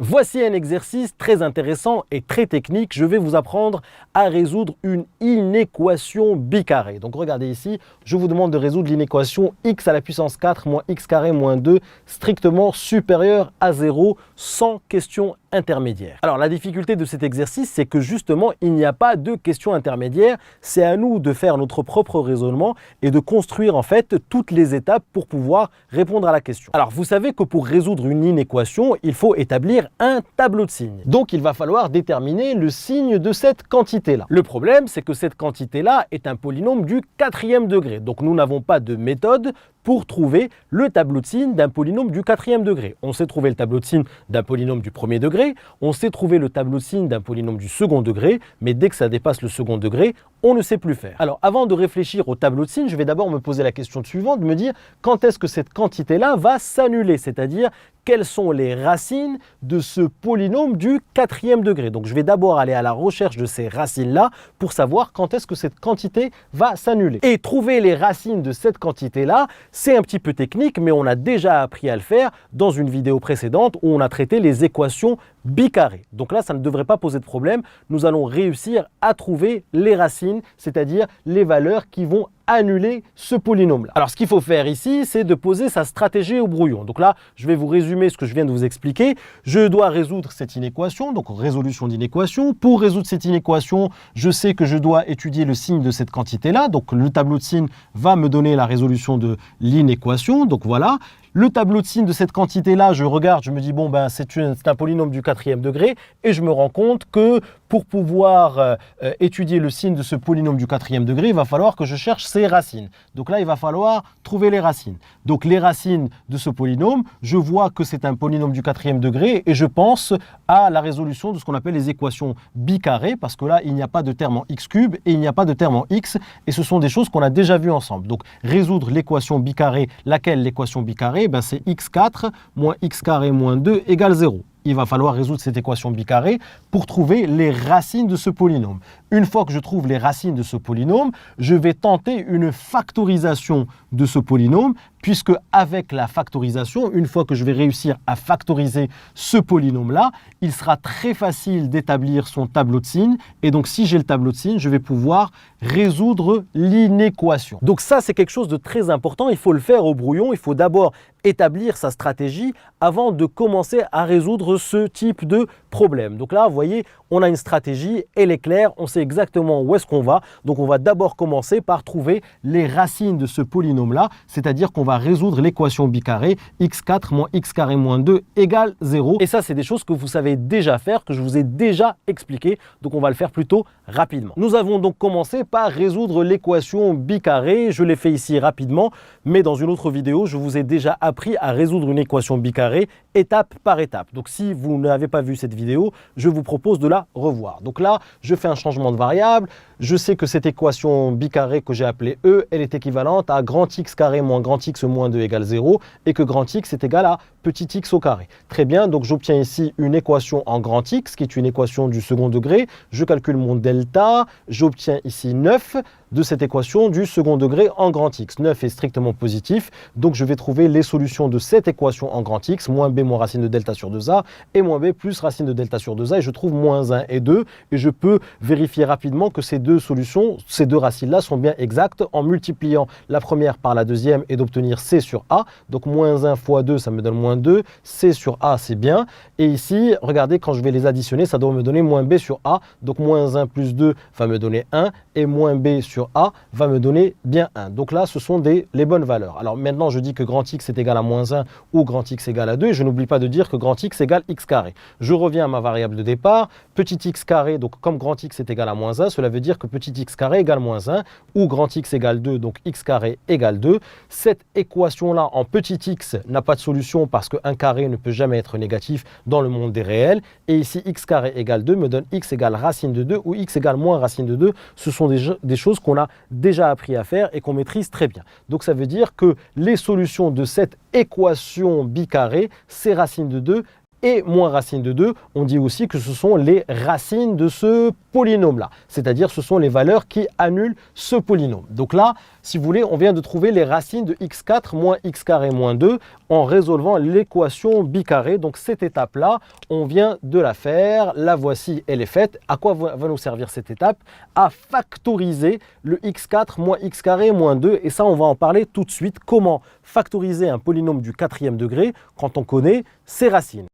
Voici un exercice très intéressant et très technique. Je vais vous apprendre à résoudre une inéquation bicarrée. Donc regardez ici, je vous demande de résoudre l'inéquation x à la puissance 4 moins x carré moins 2 strictement supérieur à 0 sans question intermédiaire. Alors la difficulté de cet exercice, c'est que justement, il n'y a pas de question intermédiaire. C'est à nous de faire notre propre raisonnement et de construire en fait toutes les étapes pour pouvoir répondre à la question. Alors vous savez que pour résoudre une inéquation, il faut établir un tableau de signes. Donc il va falloir déterminer le signe de cette quantité-là. Le problème, c'est que cette quantité-là est un polynôme du 4e degré. Donc nous n'avons pas de méthode pour trouver le tableau de signes d'un polynôme du 4e degré. On sait trouver le tableau de signes d'un polynôme du 1er degré, on sait trouver le tableau de signes d'un polynôme du 2e degré, mais dès que ça dépasse le 2e degré, on ne sait plus faire. Alors avant de réfléchir au tableau de signes, je vais d'abord me poser la question suivante, me dire quand est-ce que cette quantité-là va s'annuler, c'est-à-dire quelles sont les racines de ce polynôme du 4e degré. Donc je vais d'abord aller à la recherche de ces racines-là pour savoir quand est-ce que cette quantité va s'annuler. Et trouver les racines de cette quantité-là, c'est un petit peu technique, mais on a déjà appris à le faire dans une vidéo précédente où on a traité les équations bicarrées. Donc là, ça ne devrait pas poser de problème. Nous allons réussir à trouver les racines, c'est-à-dire les valeurs qui vont annuler ce polynôme-là. Alors, ce qu'il faut faire ici, c'est de poser sa stratégie au brouillon. Donc là, je vais vous résumer ce que je viens de vous expliquer. Je dois résoudre cette inéquation, donc résolution d'inéquation. Pour résoudre cette inéquation, je sais que je dois étudier le signe de cette quantité-là. Donc, le tableau de signes va me donner la résolution de l'inéquation. Donc, voilà. Le tableau de signes de cette quantité-là, je regarde, je me dis, bon, ben, c'est un polynôme du 4e degré et je me rends compte que pour pouvoir étudier le signe de ce polynôme du 4e degré, il va falloir que je cherche ses racines. Donc là, il va falloir trouver les racines. Donc les racines de ce polynôme, je vois que c'est un polynôme du 4e degré et je pense à la résolution de ce qu'on appelle les équations bicarrées parce que là, il n'y a pas de terme en x cube et il n'y a pas de terme en x et ce sont des choses qu'on a déjà vues ensemble. Donc résoudre l'équation bicarrée, laquelle l'équation bicarrée, ben, c'est x4 moins x carré moins 2 égale 0. Il va falloir résoudre cette équation bicarrée pour trouver les racines de ce polynôme. Une fois que je trouve les racines de ce polynôme, je vais tenter une factorisation de ce polynôme, puisque avec la factorisation, une fois que je vais réussir à factoriser ce polynôme-là, il sera très facile d'établir son tableau de signes. Et donc, si j'ai le tableau de signes, je vais pouvoir résoudre l'inéquation. Donc ça, c'est quelque chose de très important. Il faut le faire au brouillon. Il faut d'abord établir sa stratégie avant de commencer à résoudre ce type de problème. Donc là, vous voyez, on a une stratégie, elle est claire, on sait exactement où est-ce qu'on va. Donc on va d'abord commencer par trouver les racines de ce polynôme-là, c'est-à-dire qu'on va résoudre l'équation bicarrée x4 moins x carré moins 2 égale 0. Et ça, c'est des choses que vous savez déjà faire, que je vous ai déjà expliqué. Donc on va le faire plutôt rapidement. Nous avons donc commencé par résoudre l'équation bicarrée. Je l'ai fait ici rapidement, mais dans une autre vidéo, je vous ai déjà appris à résoudre une équation bicarrée étape par étape. Donc si vous n'avez pas vu cette vidéo, je vous propose de la revoir. Donc là, je fais un changement de variable. Je sais que cette équation bicarrée que j'ai appelée E, elle est équivalente à grand X carré moins grand X moins 2 égale 0 et que grand X est égal à petit x au carré. Très bien, donc j'obtiens ici une équation en grand X qui est une équation du 2e degré. Je calcule mon delta, j'obtiens ici 9 de cette équation du 2e degré en grand X. 9 est strictement positif, donc je vais trouver les solutions de cette équation en grand X, moins b moins racine de delta sur 2a et moins b plus racine de delta sur 2a et je trouve moins 1 et 2 et je peux vérifier rapidement que ces deux solutions, ces deux racines-là sont bien exactes en multipliant la première par la deuxième et d'obtenir c sur a. Donc moins 1 fois 2, ça me donne moins 2, c sur a c'est bien et ici, regardez quand je vais les additionner, ça doit me donner moins b sur a, donc moins 1 plus 2 va me donner 1 et moins b sur a va me donner bien 1. Donc là, ce sont les bonnes valeurs. Alors maintenant, je dis que grand X est égal à moins 1 ou grand X égal à 2 et je n'oublie pas de dire que grand X égale x carré. Je reviens à ma variable de départ, petit x carré, donc comme grand X est égal à moins 1, cela veut dire que petit x carré égale moins 1 ou grand X égale 2, donc x carré égale 2. Cette équation-là en petit x n'a pas de solution parce que 1 carré ne peut jamais être négatif dans le monde des réels. Et ici, x carré égale 2 me donne x égale racine de 2 ou x égale moins racine de 2. Ce sont des choses qu'on a déjà appris à faire et qu'on maîtrise très bien. Donc ça veut dire que les solutions de cette équation bicarrée, c'est racine de 2 et moins racine de 2, on dit aussi que ce sont les racines de ce polynôme-là. C'est-à-dire ce sont les valeurs qui annulent ce polynôme. Donc là, si vous voulez, on vient de trouver les racines de x4 moins x carré moins 2 en résolvant l'équation bicarrée. Donc cette étape-là, on vient de la faire. La voici, elle est faite. À quoi va nous servir cette étape? À factoriser le x4 moins x carré moins 2. Et ça, on va en parler tout de suite. Comment factoriser un polynôme du 4e degré quand on connaît ses racines?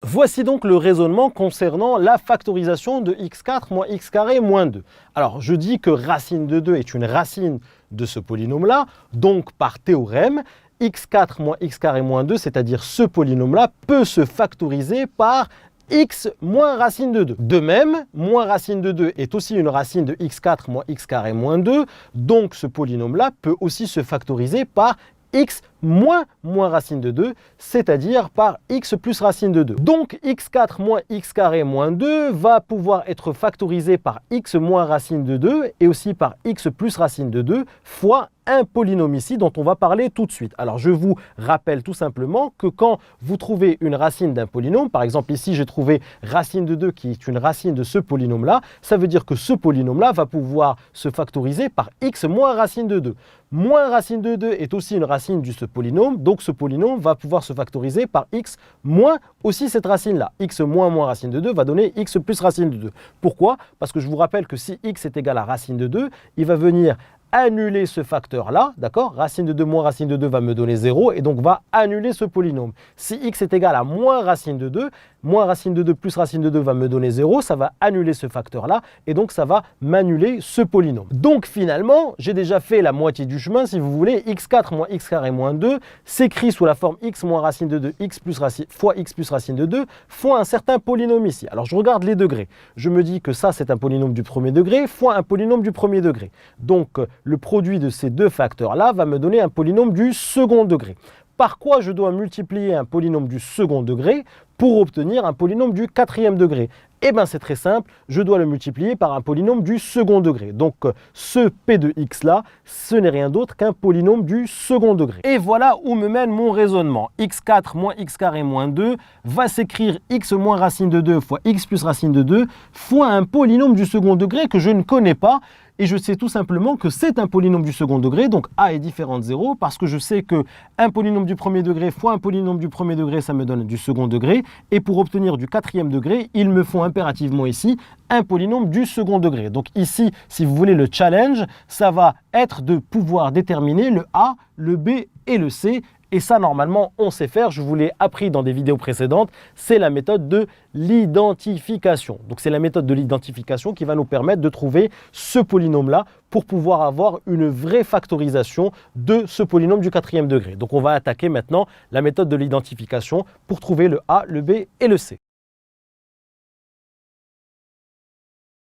Voici donc le raisonnement concernant la factorisation de x4 moins x carré moins 2. Alors, je dis que racine de 2 est une racine de ce polynôme-là, donc par théorème, x4 moins x carré moins 2, c'est-à-dire ce polynôme-là, peut se factoriser par x moins racine de 2. De même, moins racine de 2 est aussi une racine de x4 moins x carré moins 2, donc ce polynôme-là peut aussi se factoriser par x moins racine de 2, c'est-à-dire par x plus racine de 2. Donc x4 moins x carré moins 2 va pouvoir être factorisé par x moins racine de 2 et aussi par x plus racine de 2 fois un polynôme ici dont on va parler tout de suite. Alors je vous rappelle tout simplement que quand vous trouvez une racine d'un polynôme, par exemple ici j'ai trouvé racine de 2 qui est une racine de ce polynôme-là, ça veut dire que ce polynôme-là va pouvoir se factoriser par x moins racine de 2. Moins racine de 2 est aussi une racine de ce polynôme, donc ce polynôme va pouvoir se factoriser par x moins aussi cette racine-là. X moins racine de 2 va donner x plus racine de 2. Pourquoi? Parce que je vous rappelle que si x est égal à racine de 2, il va venir annuler ce facteur-là, d'accord? Racine de 2 moins racine de 2 va me donner 0 et donc va annuler ce polynôme. Si x est égal à moins racine de 2, moins racine de 2 plus racine de 2 va me donner 0, ça va annuler ce facteur-là et donc ça va m'annuler ce polynôme. Donc finalement, j'ai déjà fait la moitié du chemin, si vous voulez, x4 moins x carré moins 2 s'écrit sous la forme x moins racine de 2 x plus racine, fois x plus racine de 2 fois un certain polynôme ici. Alors je regarde les degrés. Je me dis que ça c'est un polynôme du premier degré fois un polynôme du premier degré. Donc le produit de ces deux facteurs-là va me donner un polynôme du second degré. Par quoi je dois multiplier un polynôme du second degré pour obtenir un polynôme du 4e degré? Eh bien c'est très simple, je dois le multiplier par un polynôme du second degré. Donc ce p de x là, ce n'est rien d'autre qu'un polynôme du second degré. Et voilà où me mène mon raisonnement. x4 moins x carré moins 2 va s'écrire x moins racine de 2 fois x plus racine de 2 fois un polynôme du second degré que je ne connais pas. Et je sais tout simplement que c'est un polynôme du second degré, donc a est différent de 0, parce que je sais que un polynôme du premier degré fois un polynôme du premier degré, ça me donne du second degré. Et pour obtenir du 4e degré, il me faut impérativement ici un polynôme du second degré. Donc ici, si vous voulez le challenge, ça va être de pouvoir déterminer le A, le B et le C. Et ça, normalement, on sait faire. Je vous l'ai appris dans des vidéos précédentes. C'est la méthode de l'identification. Donc, c'est la méthode de l'identification qui va nous permettre de trouver ce polynôme-là pour pouvoir avoir une vraie factorisation de ce polynôme du 4e degré. Donc, on va attaquer maintenant la méthode de l'identification pour trouver le A, le B et le C.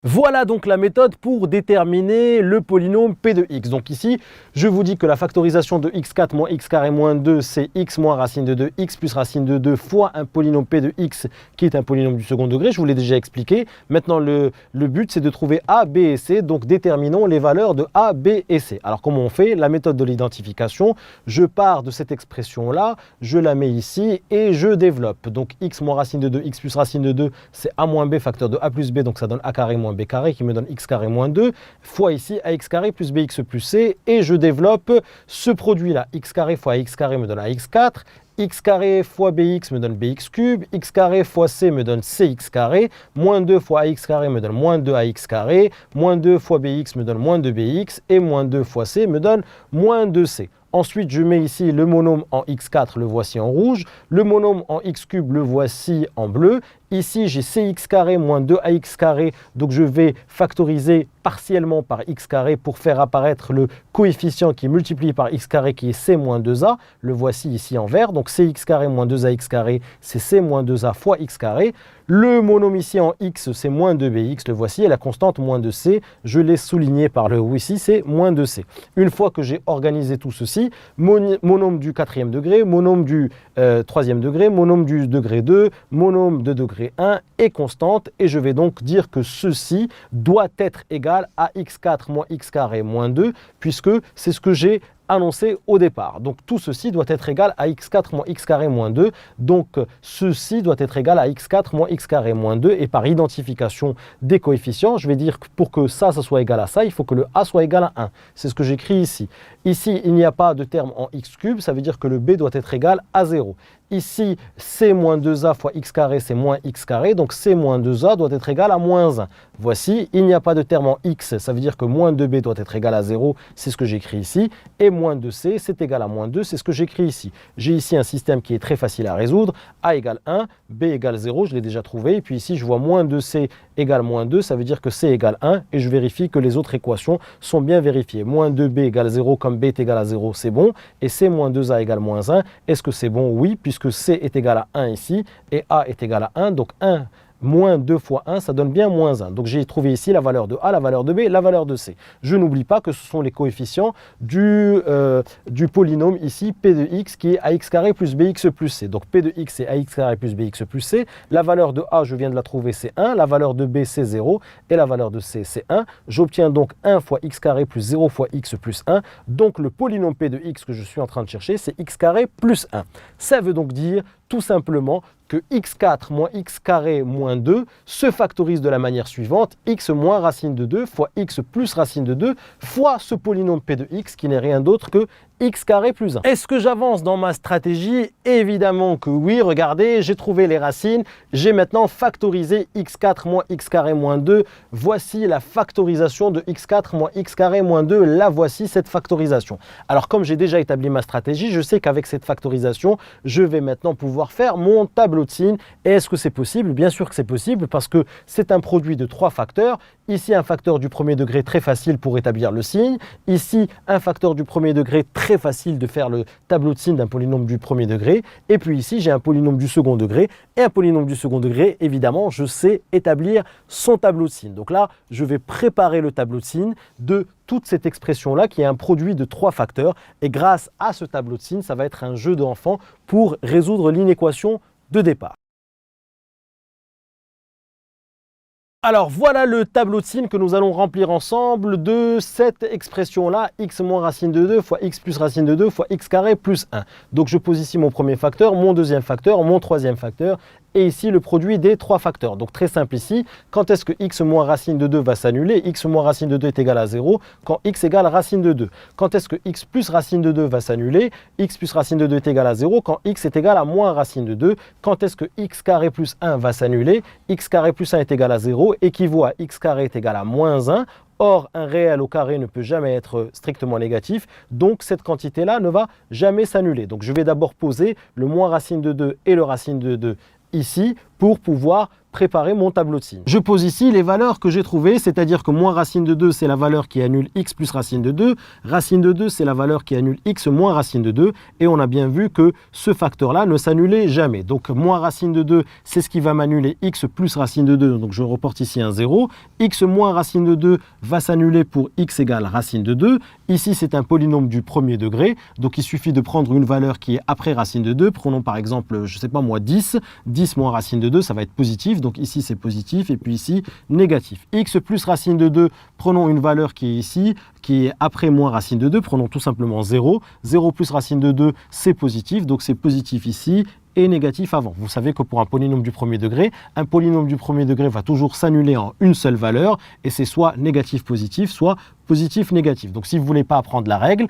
Voilà donc la méthode pour déterminer le polynôme p de x. Donc ici, je vous dis que la factorisation de x4 moins x carré moins 2, c'est x moins racine de 2, x plus racine de 2 fois un polynôme p de x qui est un polynôme du second degré. Je vous l'ai déjà expliqué. Maintenant, le but, c'est de trouver a, b et c. Donc déterminons les valeurs de a, b et c. Alors comment on fait? La méthode de l'identification. Je pars de cette expression-là, je la mets ici et je développe. Donc x moins racine de 2, x plus racine de 2, c'est a moins b facteur de a plus b, donc ça donne a carré moins b carré qui me donne x carré moins 2 fois ici ax carré plus bx plus c et je développe ce produit là, x carré fois x carré me donne ax4, x carré fois bx me donne bx cube, x carré fois c me donne cx carré, moins 2 fois ax carré me donne moins 2 ax carré, moins 2 fois bx me donne moins 2 bx et moins 2 fois c me donne moins 2c. Ensuite, je mets ici le monôme en x4, le voici en rouge. Le monôme en x cube, le voici en bleu. Ici, j'ai cx carré moins 2ax carré, donc je vais factoriser partiellement par x carré pour faire apparaître le coefficient qui multiplie par x carré qui est c moins 2a. Le voici ici en vert, donc cx carré moins 2ax carré, c'est c moins 2a fois x carré. Le monôme ici en x, c'est moins 2bx, le voici, et la constante moins 2c, je l'ai souligné par le haut ici, c'est moins 2c. Une fois que j'ai organisé tout ceci, monôme du 4e degré, monôme du 3e degré, monôme du degré 2, monôme de degré 1 et constante, et je vais donc dire que ceci doit être égal à x4 moins x carré moins 2, puisque c'est ce que j'ai annoncé au départ. Donc tout ceci doit être égal à x4 moins x carré moins 2. Donc ceci doit être égal à x4 moins x carré moins 2. Et par identification des coefficients, je vais dire que pour que ça soit égal à ça, il faut que le a soit égal à 1. C'est ce que j'écris ici. Ici, il n'y a pas de terme en x cube, ça veut dire que le b doit être égal à 0. Ici, c moins 2a fois x carré, c'est moins x carré, donc c moins 2a doit être égal à moins 1. Voici, il n'y a pas de terme en x, ça veut dire que moins 2b doit être égal à 0, c'est ce que j'écris ici, et moins 2c, c'est égal à moins 2, c'est ce que j'écris ici. J'ai ici un système qui est très facile à résoudre, a égale 1, b égale 0, je l'ai déjà trouvé, et puis ici, je vois moins 2c égale moins 2, ça veut dire que c égale 1, et je vérifie que les autres équations sont bien vérifiées. Moins 2b égale 0, comme b est égal à 0, c'est bon, et c moins 2a égale moins 1, est-ce que c'est bon? Oui, puisque c est égal à 1 ici, et a est égal à 1, donc 1 moins 2 fois 1, ça donne bien moins 1. Donc j'ai trouvé ici la valeur de A, la valeur de B, la valeur de C. Je n'oublie pas que ce sont les coefficients du polynôme ici, P de x, qui est ax carré plus bx plus c. Donc P de x c'est ax carré plus bx plus c. La valeur de A, je viens de la trouver, c'est 1. La valeur de B, c'est 0. Et la valeur de C, c'est 1. J'obtiens donc 1 fois x carré plus 0 fois x plus 1. Donc le polynôme P de x que je suis en train de chercher, c'est x carré plus 1. Ça veut donc dire tout simplement que x4 moins x carré moins 2 se factorise de la manière suivante, x moins racine de 2 fois x plus racine de 2 fois ce polynôme P de x qui n'est rien d'autre que x carré plus 1. Est-ce que j'avance dans ma stratégie? Évidemment que oui. Regardez, j'ai trouvé les racines. J'ai maintenant factorisé x4 moins x carré moins 2. Voici la factorisation de x4 moins x carré moins 2. La voici, cette factorisation. Alors, comme j'ai déjà établi ma stratégie, je sais qu'avec cette factorisation, je vais maintenant pouvoir faire mon tableau de signes. Et est-ce que c'est possible? Bien sûr que c'est possible parce que c'est un produit de 3 facteurs. Ici, un facteur du premier degré très facile pour établir le signe. Ici, un facteur du premier degré très facile de faire le tableau de signe d'un polynôme du premier degré. Et puis ici, j'ai un polynôme du second degré. Et un polynôme du second degré, évidemment, je sais établir son tableau de signe. Donc là, je vais préparer le tableau de signe de toute cette expression-là qui est un produit de 3 facteurs. Et grâce à ce tableau de signe, ça va être un jeu d'enfant pour résoudre l'inéquation de départ. Alors voilà le tableau de signes que nous allons remplir ensemble de cette expression-là, x moins racine de 2 fois x plus racine de 2 fois x carré plus 1. Donc je pose ici mon premier facteur, mon deuxième facteur, mon troisième facteur, et ici le produit des 3 facteurs. Donc très simple ici, quand est-ce que x moins racine de 2 va s'annuler? X moins racine de 2 est égal à 0 quand x égale racine de 2. Quand est-ce que x plus racine de 2 va s'annuler? X plus racine de 2 est égal à 0 quand x est égal à moins racine de 2. Quand est-ce que x carré plus 1 va s'annuler? X carré plus 1 est égal à 0, équivaut à x carré est égal à moins 1. Or, un réel au carré ne peut jamais être strictement négatif, donc cette quantité-là ne va jamais s'annuler. Donc je vais d'abord poser le moins racine de 2 et le racine de 2 ici pour pouvoir préparer mon tableau de signes. Je pose ici les valeurs que j'ai trouvées, c'est-à-dire que moins racine de 2, c'est la valeur qui annule x plus racine de 2. Racine de 2, c'est la valeur qui annule x moins racine de 2. Et on a bien vu que ce facteur-là ne s'annulait jamais. Donc, moins racine de 2, c'est ce qui va m'annuler x plus racine de 2. Donc, je reporte ici un 0. X moins racine de 2 va s'annuler pour x égale racine de 2. Ici, c'est un polynôme du premier degré. Donc, il suffit de prendre une valeur qui est après racine de 2. Prenons par exemple, je ne sais pas moi, 10. 10 moins racine de 2, ça va être positif. Donc ici c'est positif et puis ici négatif. X plus racine de 2, prenons une valeur qui est ici, qui est après moins racine de 2, prenons tout simplement 0. 0 plus racine de 2, c'est positif, donc c'est positif ici et négatif avant. Vous savez que pour un polynôme du premier degré va toujours s'annuler en une seule valeur et c'est soit négatif positif, soit positif négatif. Donc si vous ne voulez pas apprendre la règle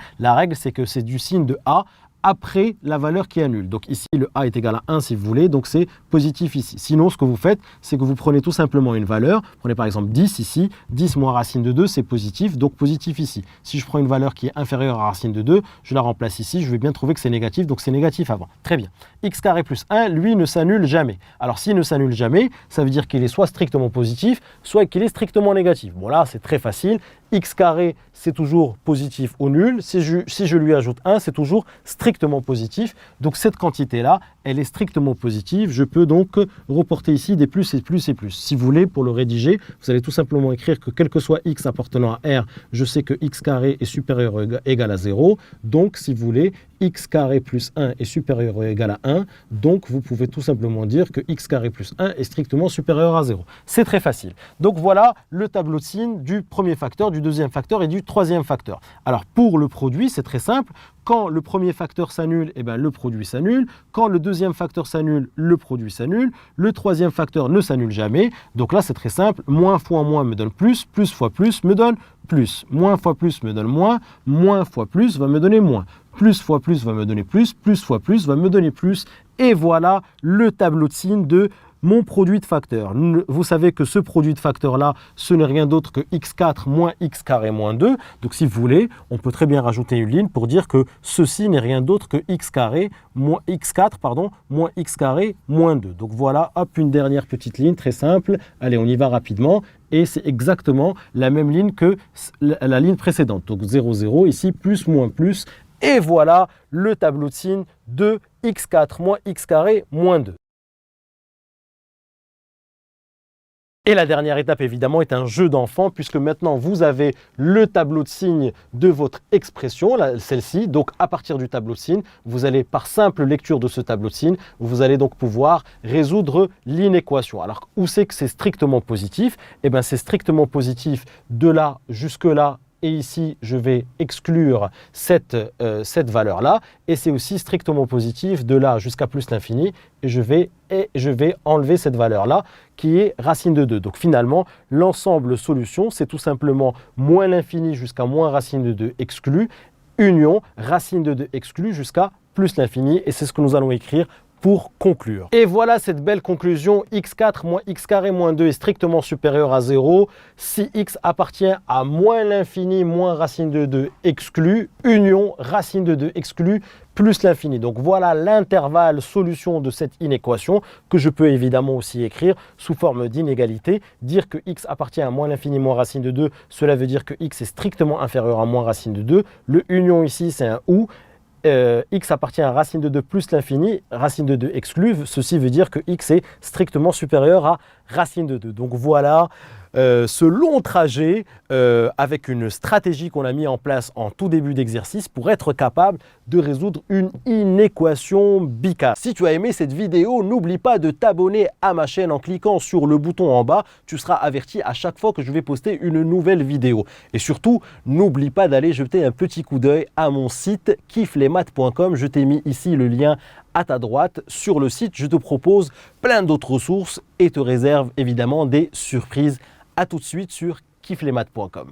c'est que c'est du signe de A après la valeur qui annule. Donc ici, le A est égal à 1 si vous voulez, donc c'est positif ici. Sinon, ce que vous faites, c'est que vous prenez tout simplement une valeur. Prenez par exemple 10 ici. 10 moins racine de 2, c'est positif, donc positif ici. Si je prends une valeur qui est inférieure à racine de 2, je la remplace ici, je vais bien trouver que c'est négatif, donc c'est négatif avant. Très bien. X carré plus 1, lui, ne s'annule jamais. Alors s'il ne s'annule jamais, ça veut dire qu'il est soit strictement positif, soit qu'il est strictement négatif. Bon là, c'est très facile. X carré, c'est toujours positif ou nul. Si je lui ajoute 1, c'est toujours strictement positif. Donc cette quantité-là, elle est strictement positive. Je peux donc reporter ici des plus et plus et plus. Si vous voulez, pour le rédiger, vous allez tout simplement écrire que quel que soit x appartenant à R, je sais que x carré est supérieur ou égal à 0. Donc, si vous voulez, x carré plus 1 est supérieur ou égal à 1, donc vous pouvez tout simplement dire que x carré plus 1 est strictement supérieur à 0. C'est très facile. Donc voilà le tableau de signes du premier facteur, du deuxième facteur et du troisième facteur. Alors pour le produit, c'est très simple. Quand le premier facteur s'annule, eh ben, le produit s'annule. Quand le deuxième facteur s'annule, le produit s'annule. Le troisième facteur ne s'annule jamais. Donc là, c'est très simple. Moins fois moins me donne plus fois plus me donne plus. Moins fois plus me donne moins fois plus va me donner moins. Plus fois plus va me donner plus fois plus va me donner plus. Et voilà le tableau de signes de mon produit de facteurs. Vous savez que ce produit de facteurs-là, ce n'est rien d'autre que x4 moins x carré moins 2. Donc si vous voulez, on peut très bien rajouter une ligne pour dire que ceci n'est rien d'autre que x carré moins x4 moins x carré moins 2. Donc voilà, hop, une dernière petite ligne très simple. Allez, on y va rapidement. Et c'est exactement la même ligne que la ligne précédente. Donc 0, 0, ici, plus, moins, plus. Et voilà le tableau de signes de x4 moins x carré moins 2. Et la dernière étape, évidemment, est un jeu d'enfant, puisque maintenant, vous avez le tableau de signes de votre expression, celle-ci. Donc, à partir du tableau de signes, vous allez, par simple lecture de ce tableau de signes, vous allez donc pouvoir résoudre l'inéquation. Alors, où c'est que c'est strictement positif? Eh bien, c'est strictement positif de là jusque là. Et ici, je vais exclure cette valeur-là. Et c'est aussi strictement positif de là jusqu'à plus l'infini. Et je vais enlever cette valeur-là qui est racine de 2. Donc finalement, l'ensemble solution, c'est tout simplement moins l'infini jusqu'à moins racine de 2 exclu, union racine de 2 exclu jusqu'à plus l'infini. Et c'est ce que nous allons écrire pour conclure. Et voilà cette belle conclusion, x4 moins x carré moins 2 est strictement supérieur à 0 si x appartient à moins l'infini moins racine de 2 exclu, union racine de 2 exclu plus l'infini. Donc voilà l'intervalle solution de cette inéquation que je peux évidemment aussi écrire sous forme d'inégalité. Dire que x appartient à moins l'infini moins racine de 2, cela veut dire que x est strictement inférieur à moins racine de 2. Le union ici, c'est un ou. X appartient à racine de 2 plus l'infini, racine de 2 exclue, ceci veut dire que x est strictement supérieur à racine de 2. Donc voilà ce long trajet avec une stratégie qu'on a mis en place en tout début d'exercice pour être capable de résoudre une inéquation bicarte. Si tu as aimé cette vidéo, n'oublie pas de t'abonner à ma chaîne en cliquant sur le bouton en bas. Tu seras averti à chaque fois que je vais poster une nouvelle vidéo. Et surtout, n'oublie pas d'aller jeter un petit coup d'œil à mon site kifflesmaths.com. Je t'ai mis ici le lien à ta droite. Sur le site, je te propose plein d'autres ressources et te réserve évidemment des surprises. À tout de suite sur kifflesmaths.com.